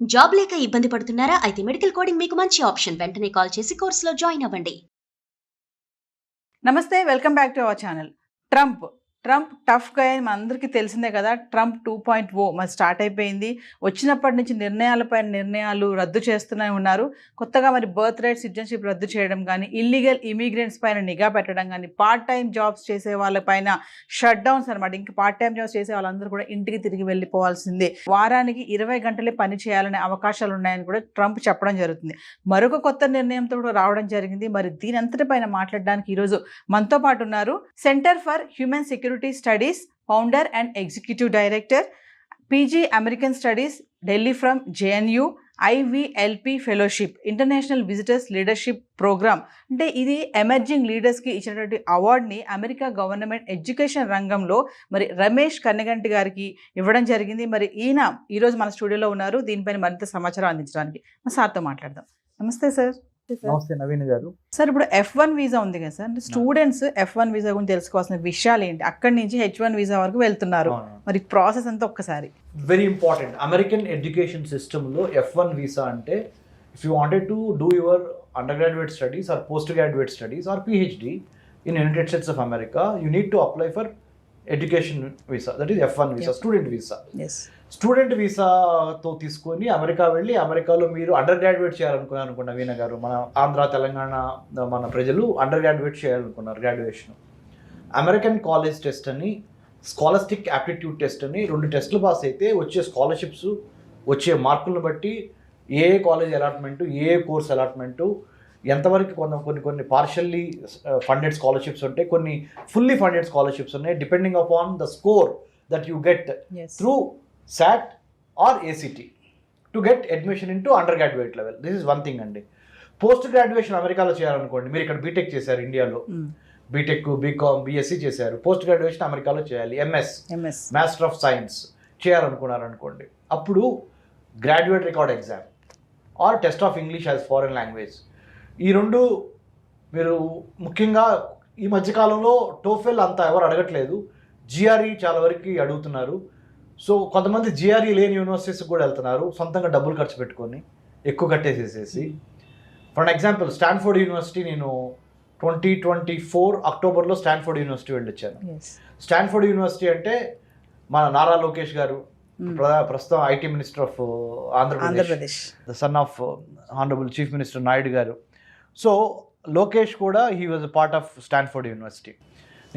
Job లేక ఇబ్బంది పడుతున్నారా? అయితే మెడికల్ కోడింగ్ మీకు మంచి ఆప్షన్. వెంటనే కాల్ చేసి కోర్సులో జాయిన్ అవ్వండి. నమస్తే, welcome back to our channel. Trump tough గా మనందరికీ తెలిసిందే కదా. ట్రంప్ 2.0 మరి స్టార్ట్ అయిపోయింది. వచ్చినప్పటి నుంచి నిర్ణయాలపైన నిర్ణయాలు రద్దు చేస్తూనే ఉన్నారు. కొత్తగా మరి బర్త్ రైట్ సిటిజన్షిప్ రద్దు చేయడం కానీ, ఇల్లీగల్ ఇమిగ్రెంట్స్ పైన నిఘా పెట్టడం కానీ, పార్ట్ టైం జాబ్స్ చేసే వాళ్ళపైన షట్ డౌన్స్ అనమాట. ఇంకా పార్ట్ టైం జాబ్స్ చేసే వాళ్ళందరూ కూడా ఇంటికి తిరిగి వెళ్ళిపోవాల్సిందే. వారానికి 20 గంటలే పని చేయాలనే అవకాశాలు ఉన్నాయని కూడా ట్రంప్ చెప్పడం జరుగుతుంది. మరొక కొత్త నిర్ణయంతో కూడా రావడం జరిగింది. మరి దీని అంతటి పైన మాట్లాడడానికి ఈరోజు మనతో పాటు ఉన్నారు center for human security studies founder and executive director, PG American studies, Delhi from JNU, IVLP fellowship, international visitors leadership program. అంటే ఇది ఎమర్జింగ్ లీడర్స్కి ఇచ్చినటువంటి అవార్డుని అమెరికా గవర్నమెంట్ ఎడ్యుకేషన్ రంగంలో మరి రమేష్ కన్నగంటి గారికి ఇవ్వడం జరిగింది. మరి ఈయన ఈరోజు మన స్టూడియోలో ఉన్నారు. దీనిపైన మరింత సమాచారం అందించడానికి మా సార్తో మాట్లాడదాం. నమస్తే సార్. నమస్తే నవీన్ గారు. సార్, ఇప్పుడు F1 వీసా ఉంది కదా సార్, అంటే స్టూడెంట్స్ F1 వీసా గురించి తెలుసుకోవాల్సిన విషయాలు ఏంటి? అక్కడి నుంచి H1 వీసా వరకు వెళ్తున్నారు, మరి ప్రాసెస్ అంతా ఒక్కసారి. Very important. అమెరికన్ ఎడ్యుకేషన్ సిస్టంలో F1 వీసా అంటే, if you wanted to do your undergraduate studies or postgraduate studies or PhD in United States of America, you need to apply for education visa, that is F1 visa, student visa. Student వీసాతో తీసుకొని America వెళ్ళి అమెరికాలో మీరు under graduate చేయాలనుకున్నారు నవీన గారు. మన ఆంధ్ర తెలంగాణ మన ప్రజలు అండర్ గ్రాడ్యుయేట్ చేయాలనుకున్నారు గ్రాడ్యుయేషన్. అమెరికన్ కాలేజ్ టెస్ట్ అని, స్కాలస్టిక్ యాప్టిట్యూడ్ టెస్ట్ అని 2 టెస్టులు పాస్ అయితే వచ్చే స్కాలర్షిప్స్, వచ్చే మార్కులను బట్టి ఏ కాలేజ్ అలాట్మెంటు, ఏ కోర్స్ అలాట్మెంటు, ఎంతవరకు కొన్ని పార్షల్లీ ఫండెడ్ స్కాలర్షిప్స్ ఉంటాయి, కొన్ని ఫుల్లీ ఫండెడ్ స్కాలర్షిప్స్ ఉన్నాయి, depending upon the score that you get through SAT or ACT to get admission into undergraduate level. This is one thing అండి. Post graduation అమెరికాలో చేయాలనుకోండి, మీరు ఇక్కడ బీటెక్ చేశారు, ఇండియాలో బీటెక్, బీకామ్, బీఎస్సీ చేశారు, పోస్ట్ గ్రాడ్యుయేషన్ అమెరికాలో చేయాలి, ఎంఎస్ మాస్టర్ ఆఫ్ సైన్స్ చేయాలనుకున్నారు అనుకోండి, అప్పుడు graduate record exam or test of English as foreign language, ఈ 2 మీరు ముఖ్యంగా ఈ మధ్యకాలంలో టోఫెల్ అంతా ఎవరు అడగట్లేదు, GRE చాలా వరకు అడుగుతున్నారు. సో కొంతమంది GRE లేని యూనివర్సిటీస్కి కూడా వెళ్తున్నారు, సొంతంగా డబ్బులు ఖర్చు పెట్టుకొని ఎక్కువ కట్టేసేసేసి. ఫర్ ఎగ్జాంపుల్ స్టాన్ఫోర్డ్ యూనివర్సిటీ, నేను 2024 అక్టోబర్లో స్టాన్ఫోర్డ్ యూనివర్సిటీ వెళ్ళొచ్చాను. స్టాన్ఫోర్డ్ యూనివర్సిటీ అంటే మన నారా లోకేష్ గారు, ప్రస్తుతం IT minister of Andhra Pradesh, the son of honorable chief minister Naidu garu. So Lokesh కూడా he was a part of Stanford University.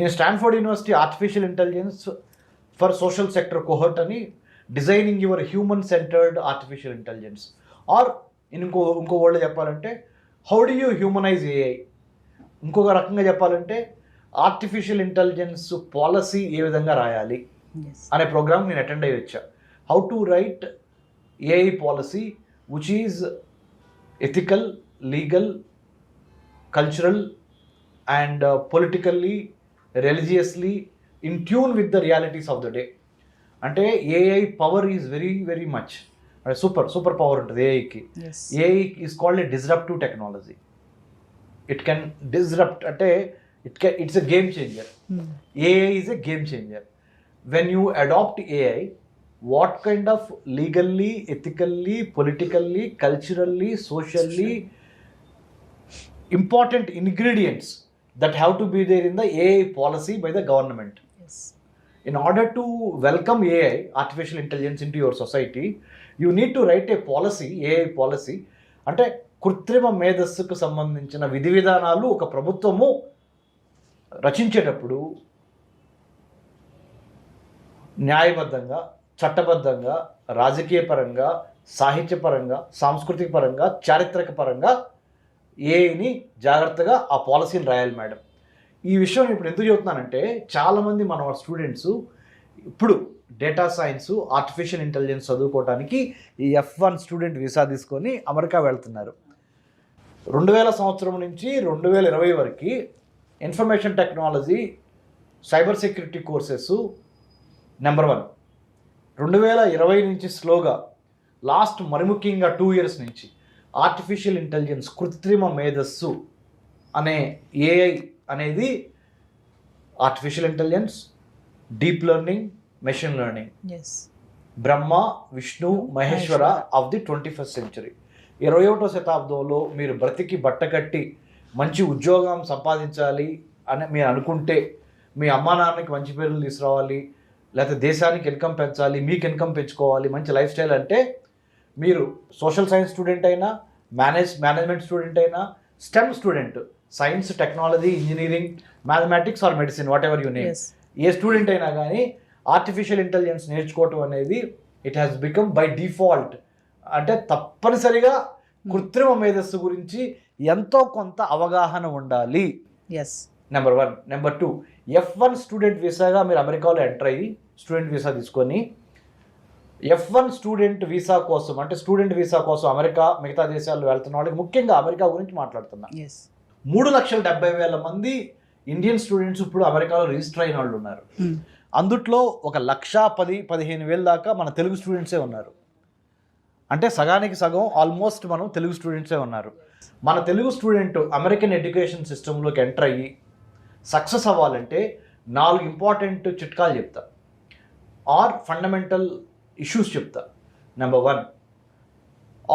నేను Stanford University artificial intelligence for social sector cohort అని, designing your human centered artificial intelligence, or ఇంకో word చెప్పాలంటే how do you humanize AI, ఇంకొక రకంగా చెప్పాలంటే artificial intelligence policy ఏ విధంగా రాయాలి అనే ప్రోగ్రామ్ నేను అటెండ్ అయ్యి వచ్చా. How to right AI policy which is ethical, legal, cultural and politically, religiously in tune with the realities of the day. అంటే AI power is very very much super power ఉంటుంది AIకి. AI is called a disruptive technology. It can disrupt, అంటే it's a game changer. AI is a game changer. When you adopt AI, what kind of legally, ethically, politically, culturally, socially important ingredients that have to be there in the AI policy by the government. In order to welcome AI, artificial intelligence, into your society, you need to write a policy, AI policy. అంటే కృత్రిమ మేధస్సుకు సంబంధించిన విధి విధానాలు ఒక ప్రభుత్వము రచించేటప్పుడు న్యాయబద్ధంగా, చట్టబద్ధంగా, రాజకీయపరంగా, సాహిత్యపరంగా, సాంస్కృతిక పరంగా, చారిత్రక పరంగా ఏఐని జాగ్రత్తగా ఆ పాలసీని రాయాలి మేడం. ఈ విషయం ఇప్పుడు ఎందుకు చెబుతున్నానంటే, చాలామంది మన స్టూడెంట్స్ ఇప్పుడు డేటా సైన్స్, ఆర్టిఫిషియల్ ఇంటెలిజెన్స్ చదువుకోవడానికి ఈ F1 స్టూడెంట్ వీసా తీసుకొని అమెరికా వెళ్తున్నారు. 2000 సంవత్సరం నుంచి 2020 వరకు information technology, cyber security courses number 1. 2020 నుంచి స్లోగా లాస్ట్ మరి ముఖ్యంగా 2 years నుంచి ఆర్టిఫిషియల్ ఇంటెలిజెన్స్, కృత్రిమ మేధస్సు అనే AI అనేది artificial intelligence, deep learning, machine learning, Brahma Vishnu Maheshwara of the 21st century. 21వ శతాబ్దంలో మీరు బ్రతికి బట్టకట్టి మంచి ఉద్యోగం సంపాదించాలి అని మీరు అనుకుంటే, మీ అమ్మా నాన్నకి మంచి పేర్లు తీసుకురావాలి, లేకపోతే దేశానికి ఇన్కమ్ పెంచాలి, మీకు ఇన్కమ్ పెంచుకోవాలి, మంచి లైఫ్ స్టైల్ అంటే మీరు సోషల్ సైన్స్ స్టూడెంట్ అయినా, మేనేజ్మెంట్ స్టూడెంట్ అయినా, stem student, science, technology, engineering, mathematics are medicine, what ever you name, A student అయినా కానీ ఆర్టిఫిషియల్ ఇంటెలిజెన్స్ నేర్చుకోవటం అనేది it has become by default. అంటే తప్పనిసరిగా కృత్రిమ మేధస్సు గురించి ఎంతో కొంత అవగాహన ఉండాలి. నెంబర్ 1. నెంబర్ 2, F1 స్టూడెంట్ వీసాగా మీరు అమెరికాలో ఎంటర్ అయ్యి స్టూడెంట్ వీసా తీసుకొని F1 స్టూడెంట్ వీసా కోసం, అంటే స్టూడెంట్ వీసా కోసం అమెరికా మిగతా దేశాల్లో వెళ్తున్న వాళ్ళకి, ముఖ్యంగా అమెరికా గురించి మాట్లాడుతున్నా, 3,70,000 మంది ఇండియన్ స్టూడెంట్స్ ఇప్పుడు అమెరికాలో రిజిస్టర్ అయిన వాళ్ళు ఉన్నారు. అందుట్లో 1,10,000-15,000 దాకా మన తెలుగు స్టూడెంట్సే ఉన్నారు. అంటే సగానికి సగం ఆల్మోస్ట్ మనం తెలుగు స్టూడెంట్సే ఉన్నారు. మన తెలుగు స్టూడెంట్ అమెరికన్ ఎడ్యుకేషన్ సిస్టంలోకి ఎంటర్ అయ్యి సక్సెస్ అవ్వాలంటే 4 ఇంపార్టెంట్ చిట్కాలు చెప్తా, ఆర్ ఫండమెంటల్ ఇష్యూస్ చెప్తా. Number 1,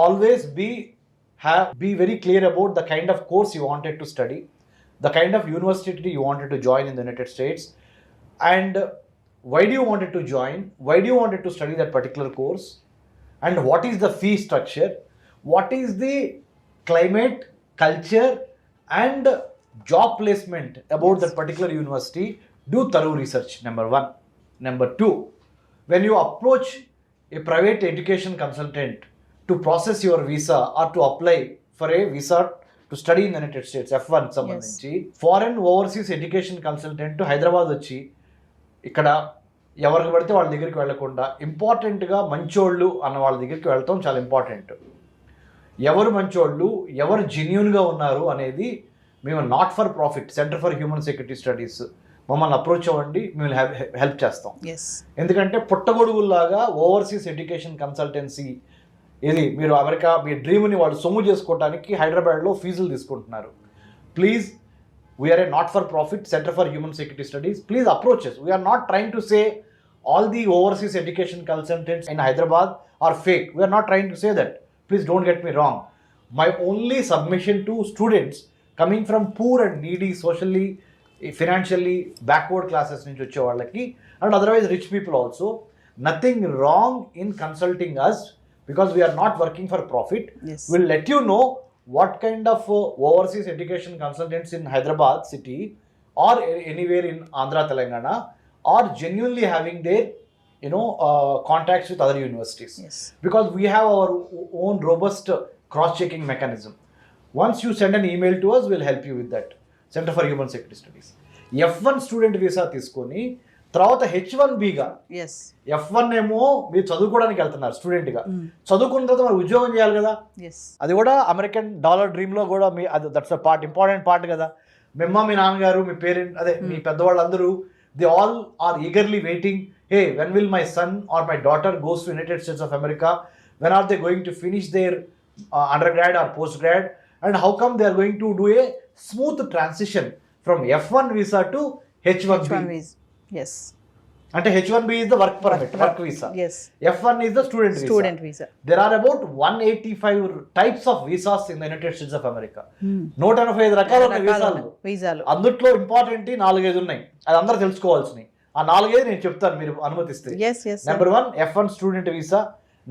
always be very clear about the kind of course you wanted to study, the kind of university you wanted to join in the United States, and why do you wanted to join, why do you wanted to study that particular course, and what is the fee structure, what is the climate, culture and job placement about that particular university. Do thorough research, number 1. Number 2, when you approach a private education consultant to process your visa or to apply for a visa to study in the United States, F1 సంబంధించి foreign overseas education consultant Hyderabad వచ్చి ఇక్కడ ఎవరికి పడితే వాళ్ళ దగ్గరికి వెళ్లకుండా ఇంపార్టెంట్గా మంచోళ్ళు అన్న వాళ్ళ దగ్గరికి వెళ్తాం చాలా ఇంపార్టెంట్. ఎవరు మంచోళ్ళు, ఎవరు జెన్యూన్గా ఉన్నారు అనేది మేము not for profit centre for human security studies మమ్మల్ని అప్రోచ్ అవ్వండి, మేము హెల్ప్ చేస్తాం. ఎందుకంటే పుట్టగొడుగుల్లాగా ఓవర్సీస్ ఎడ్యుకేషన్ కన్సల్టెన్సీ ఇది మీరు అమెరికా మీ డ్రీమ్ని వాళ్ళు సొమ్ము చేసుకోవడానికి హైదరాబాద్లో ఫీజులు తీసుకుంటున్నారు. Please, we're a not for profit centre for human security studies, please approaches. We're not trying to say all the overseas education consultants in Hyderabad are fake. We're not trying to say that. Please don't get me wrong. My only submission to students coming from poor and needy, socially, financially backward classes nunchi vache vallaki and otherwise rich people also, nothing wrong in consulting us because we are not working for profit. We'll let you know what kind of overseas education consultants in Hyderabad city or anywhere in Andhra, Telangana are genuinely having their contacts with other universities. Because we have our own robust cross-checking mechanism. Once you send an email to us, we'll help you with that. Center for Human Security Studies. F1 student visa తీసుకొని తర్వాత H1Bగా, F1 ఏమో మీరు చదువుకోవడానికి వెళ్తున్నారు స్టూడెంట్గా, చదువుకున్న తర్వాత మరి ఉద్యోగం చేయాలి కదా, అది కూడా అమెరికన్ డాలర్ డ్రీమ్లో కూడా మీ అది that's a part, important part కదా. మీ నాన్నగారు, మీ పేరెంట్, అదే మీ పెద్దవాళ్ళందరూ, they all are eagerly waiting, hey, when will my son or my daughter goes to United States of America, when are they going to finish their undergrad or postgrad, and how come they are going to do a smooth transition from F1 visa to H1B. అంటే H1B is the work permit, work visa. F1 is the student visa. There are about 185 types of visas in the United States of America. 185 రకాల వీసాలు. అందుట్లో important 4-5 ఉన్నాయి, అది అందరూ తెలుసుకోవాల్సినవి. ఆ 4-5 నేను చెప్తాను మీరు అనుమతిస్తే. Number 1 F1 student visa.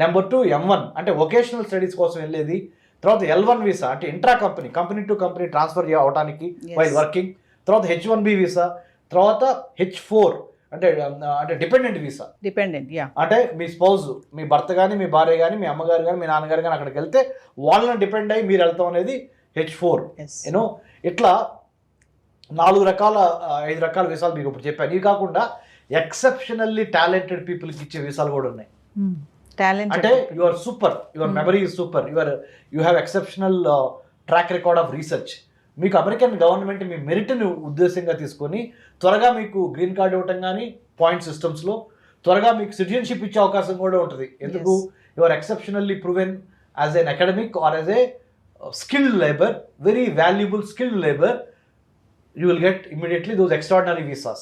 Number 2 M1 అంటే వొకేషనల్ స్టడీస్ కోసం వెళ్ళేది. తర్వాత L1 వీసా అంటే intra company to company transfer అవడానికి వైల్ వర్కింగ్. తర్వాత H1B వీసా. తర్వాత H4 అంటే డిపెండెంట్ వీసా. అంటే మీ స్పౌజ్, మీ భర్త కానీ, మీ భార్య కానీ, మీ అమ్మగారు కానీ, మీ నాన్నగారు కానీ అక్కడికి వెళ్తే వాళ్ళని డిపెండ్ అయ్యి మీరు వెళ్తాం అనేది H4. ఇట్లా 5 రకాల వీసాలు మీకు ఇప్పుడు చెప్పాను. ఇవి కాకుండా ఎక్సెప్షనల్లీ టాలెంటెడ్ పీపుల్కి ఇచ్చే వీసాలు కూడా ఉన్నాయి. అంటే you are super, your memory is super, you have exceptional track record of research. మీకు అమెరికన్ గవర్నమెంట్ మీ మెరిట్ని ఉద్దేశంగా తీసుకొని త్వరగా మీకు గ్రీన్ కార్డ్ ఇవ్వటం కానీ పాయింట్ సిస్టమ్స్లో త్వరగా మీకు సిటిజన్షిప్ ఇచ్చే అవకాశం కూడా ఉంటుంది. ఎందుకు? You are exceptionally proven as an academic or as a skilled labour, very valuable skilled labour. You will get immediately those extraordinary visas.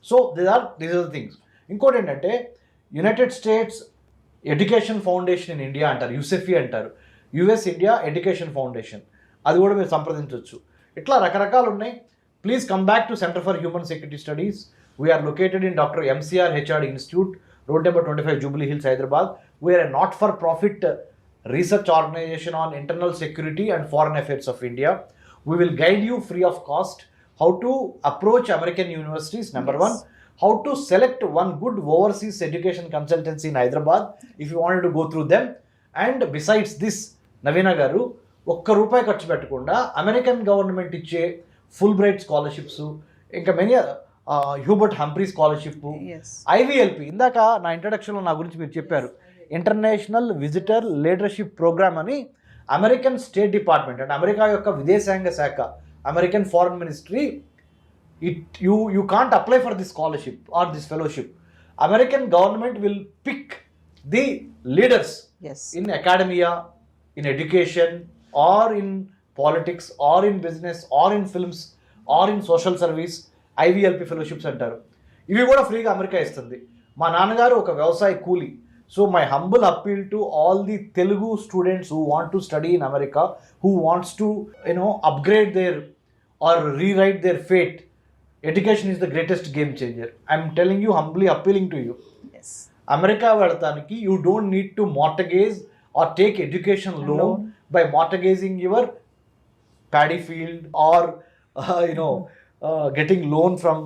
So these are the things. ఇంకోటి ఏంటంటే United states education foundation in India అంటారు, యుసెఫీ అంటారు, US India education foundation, అది కూడా మీరు సంప్రదించవచ్చు. ఇట్లా రకరకాలు ఉన్నాయి. Please come back to centre for human security studies. We're located in doctor MCR HRD institute, road number 25, Jubilee Hills, Hyderabad. We're a not for profit research organization on internal security and foreign affairs of India. We will guide you free of cost how to approach American universities, number one, how to select one good overseas education consultancy in Hyderabad if you wanted to go through them. And besides this, Navina garu, ఒక్క రూపాయి ఖర్చు పెట్టకుండా American government ఇచ్చే full bright scholarships, ఇంకా many Hubert Humphry scholarship, ఐవీఎల్పి, ఇందాక నా ఇంట్రడక్షన్లో నా గురించి మీరు చెప్పారు, ఇంటర్నేషనల్ విజిటర్ లీడర్షిప్ ప్రోగ్రామ్ అని అమెరికన్ స్టేట్ డిపార్ట్మెంట్ అంటే అమెరికా యొక్క విదేశాంగ శాఖ, American foreign ministry, you can't apply for this scholarship or this fellowship. American government will pick the leaders in academia, in education, or in politics, or in business, or in films, or in social service. IVLP fellowships అంటారు. ఇవి కూడా ఫ్రీగా America ఇస్తుంది. మా నాన్నగారు ఒక వ్యవసాయ కూలీ. So my humble appeal to all the Telugu students who want to study in America, who wants to, upgrade their or rewrite their fate, education is the greatest game changer. I'm telling you, humbly appealing to you. Yes. America vedataniki you don't need to mortgage or take education loan by mortgaging your paddy field or getting loan from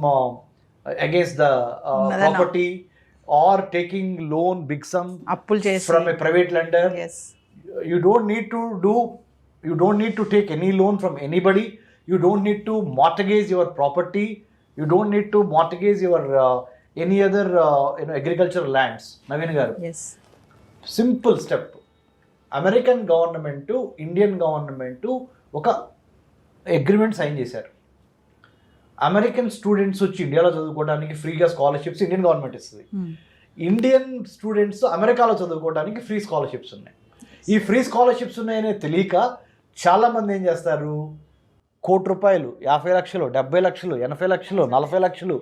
against the property. Or taking loan big sum from a private lender. Yes. You don't need to take any loan from anybody. You don't need to mortgage your property. You don't need to mortgage your any other agricultural lands. Naveen garu. Yes. Simple step. American government to Indian government to oka agreement sign చేశారు. American students వచ్చి ఇండియాలో చదువుకోవడానికి ఫ్రీగా scholarships Indian government ఇస్తుంది. Indian students అమెరికాలో చదువుకోవడానికి free scholarships ఉన్నాయి. ఈ ఫ్రీ స్కాలర్షిప్స్ ఉన్నాయనే తెలియక చాలామంది ఏం చేస్తారు, ₹1 కోటి, 50 లక్షలు, 70 లక్షలు, 80 లక్షలు, 40 లక్షలు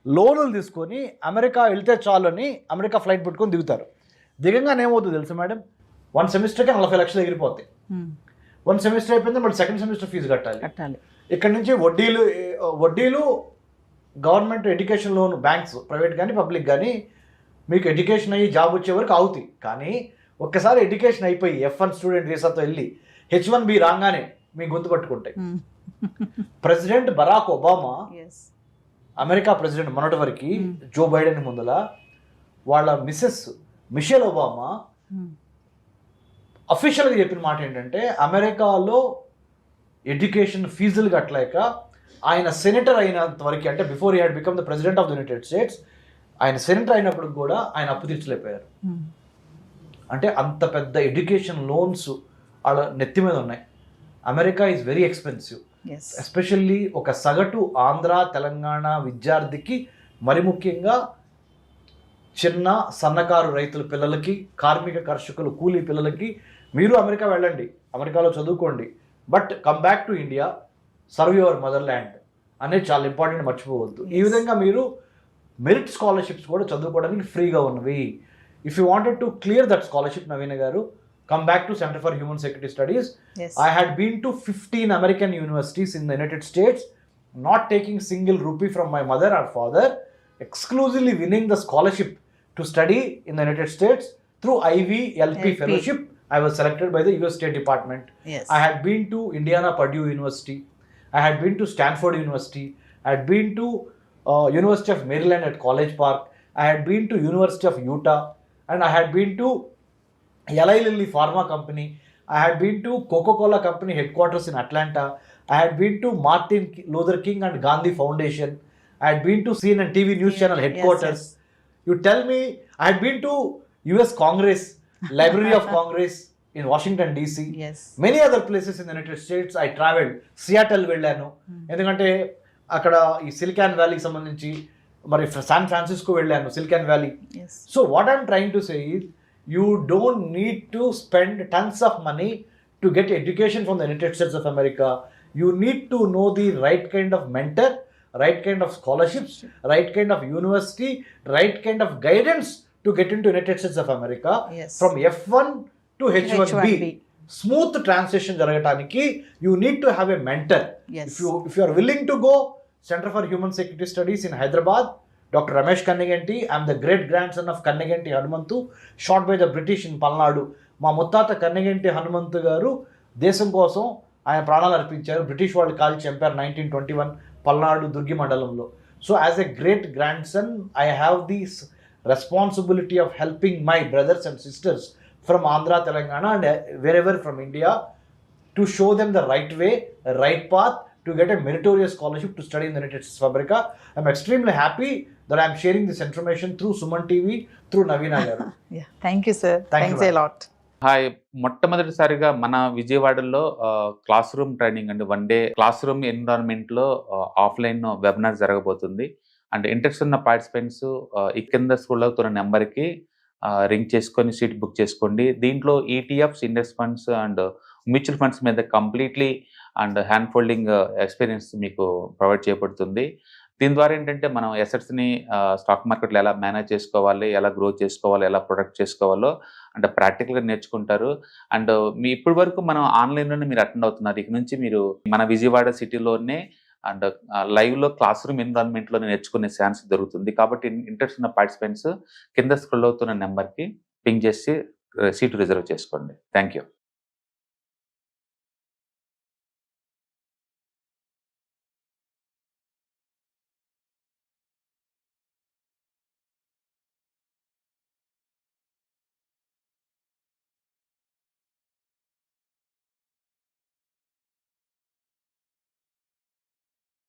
లోనులు తీసుకొని అమెరికా వెళ్తే చాలు అని అమెరికా ఫ్లైట్ పెట్టుకొని దిగుతారు. దిగంగానే ఏమవుతుంది తెలుసు మేడం, 1 సెమిస్టర్కి 40 లక్షలు ఎగిరిపోతాయి. 1 సెమిస్టర్ అయిపోయింది, మళ్ళీ సెకండ్ సెమిస్టర్ ఫీజు కట్టాలి. ఇక్కడ నుంచి వడ్డీలు government education loan, banks private కానీ పబ్లిక్ కానీ మీకు ఎడ్యుకేషన్ అయ్యి జాబ్ వచ్చే వరకు అవుతాయి. కానీ ఒక్కసారి ఎడ్యుకేషన్ అయిపోయి F1 స్టూడెంట్ వీసాతో వెళ్ళి H1B రాగానే మీ గొంతు పట్టుకుంటాయి. President Barack Obama, America president మొన్నటి వరకు జో బైడెన్ ముందల వాళ్ళ మిసెస్ మిషెల్ ఒబామా అఫీషియల్గా చెప్పిన మాట ఏంటంటే, అమెరికాలో ఎడ్యుకేషన్ ఫీజులు కట్టలేక ఆయన సెనేటర్ అయినంత వరకు, అంటే before he had become the president of the United states, ఆయన సెనేటర్ అయినప్పుడు కూడా ఆయన అప్పు తీర్చలేకపోయారు. అంటే అంత పెద్ద ఎడ్యుకేషన్ లోన్స్ వాళ్ళ నెత్తి మీద ఉన్నాయి. America is very expensive, especially ఒక సగటు ఆంధ్ర తెలంగాణ విద్యార్థికి, మరి ముఖ్యంగా చిన్న సన్నకారు రైతుల పిల్లలకి, కార్మిక కర్షకులు, కూలీ పిల్లలకి మీరు అమెరికా వెళ్ళండి, అమెరికాలో చదువుకోండి, but come back to India, serve your mother land అనేది చాలా ఇంపార్టెంట్, మర్చిపోవద్దు. ఈ విధంగా మీరు మెరిట్ స్కాలర్షిప్స్ కూడా చదువుకోవడానికి ఫ్రీగా ఉన్నవి. If you wanted to clear that scholarship, Naveena గారు, come back to Center for Human Security Studies. Yes. I had been to 15 American universities in the United States, not taking single rupee from my mother or father, exclusively winning the scholarship to study in the United States through IVLP fellowship. I was selected by the US State Department. Yes. I had been to Indiana Purdue University. I had been to Stanford University. I had been to University of Maryland at College Park. I had been to University of Utah, and I had been to Eli Lilly Pharma Company. I had been to Coca-Cola Company headquarters in Atlanta. I had been to Martin Luther King and Gandhi Foundation. I had been to CNN TV News Channel headquarters. Yes. You tell me, I had been to US Congress, Library of Congress in Washington DC. Yes. Many other places in the United States I traveled. Seattle వెళ్ళాను, ఎందుకంటే అక్కడ ఈ silicon వ్యాలీకి సంబంధించి, మరి San Francisco వెళ్ళాను, silicon valley. So what I'm trying to say is, you don't need to spend tons of money to get education from the United States of America. You need to know the right kind of mentor, right kind of scholarships, right kind of university, right kind of guidance to get into United States of America. Yes. From F1 to H1B. H1B. Smooth transition జరగటానికి you need to have a mentor. Yes. If you are willing to go, Center for Human Security Studies in Hyderabad, Dr. Ramesh Kannegenti, I am the great grandson of Kannegenti Hanumantu, shot by the British in Palnadu. మా ముత్తాత కన్నెగంటి హనుమంతు గారు దేశం కోసం ఆయన ప్రాణాలు అర్పించారు. British వాళ్ళు కాల్చి చంపారు 1921 పల్నాడు దుర్గి మండలంలో. So as a great grand son I have this responsibility of helping my brothers and sisters from Andhra, Telangana and wherever from India to show them the right way, right path to get a meritorious scholarship to study in the United States of America. I'm extremely happy that I'm sharing this information through Suman TV, through Navina garu. Yeah, thank you sir. Thanks a lot. Hi, మొట్టమొదటిసారిగా మన విజయవాడలో class room training అండి, 1 day class room ఎన్విరాన్మెంట్లో offline webinar జరగబోతుంది. And interest ఉన్న participants ఈ కింద school అవుతున్న నెంబర్కి రింగ్ చేసుకొని సీట్ బుక్ చేసుకోండి. దీంట్లో ETFs, index funds and mutual funds మీద completely and hand folding experience మీకు ప్రొవైడ్ చేయబడుతుంది. దీని ద్వారా ఏంటంటే మనం ఎసెట్స్ని స్టాక్ మార్కెట్లో ఎలా మేనేజ్ చేసుకోవాలి, ఎలా గ్రో చేసుకోవాలి, ఎలా ప్రొడక్ట్ చేసుకోవాలో అంటే ప్రాక్టికల్గా నేర్చుకుంటారు. అండ్ మీ ఇప్పటి వరకు మనం ఆన్లైన్లోనే మీరు అటెండ్ అవుతున్నారు. ఇక నుంచి మీరు మన విజయవాడ సిటీలోనే అండ్ లైవ్లో క్లాస్ రూమ్ ఎన్విరాన్మెంట్లోనే నేర్చుకునే ఛాన్స్ దొరుకుతుంది. కాబట్టి ఇంట్రెస్ట్ ఉన్న పార్టిసిపెంట్స్ కింద స్క్రోల్ అవుతున్న నెంబర్కి పింగ్ చేసి సీటు రిజర్వ్ చేసుకోండి. Thank you.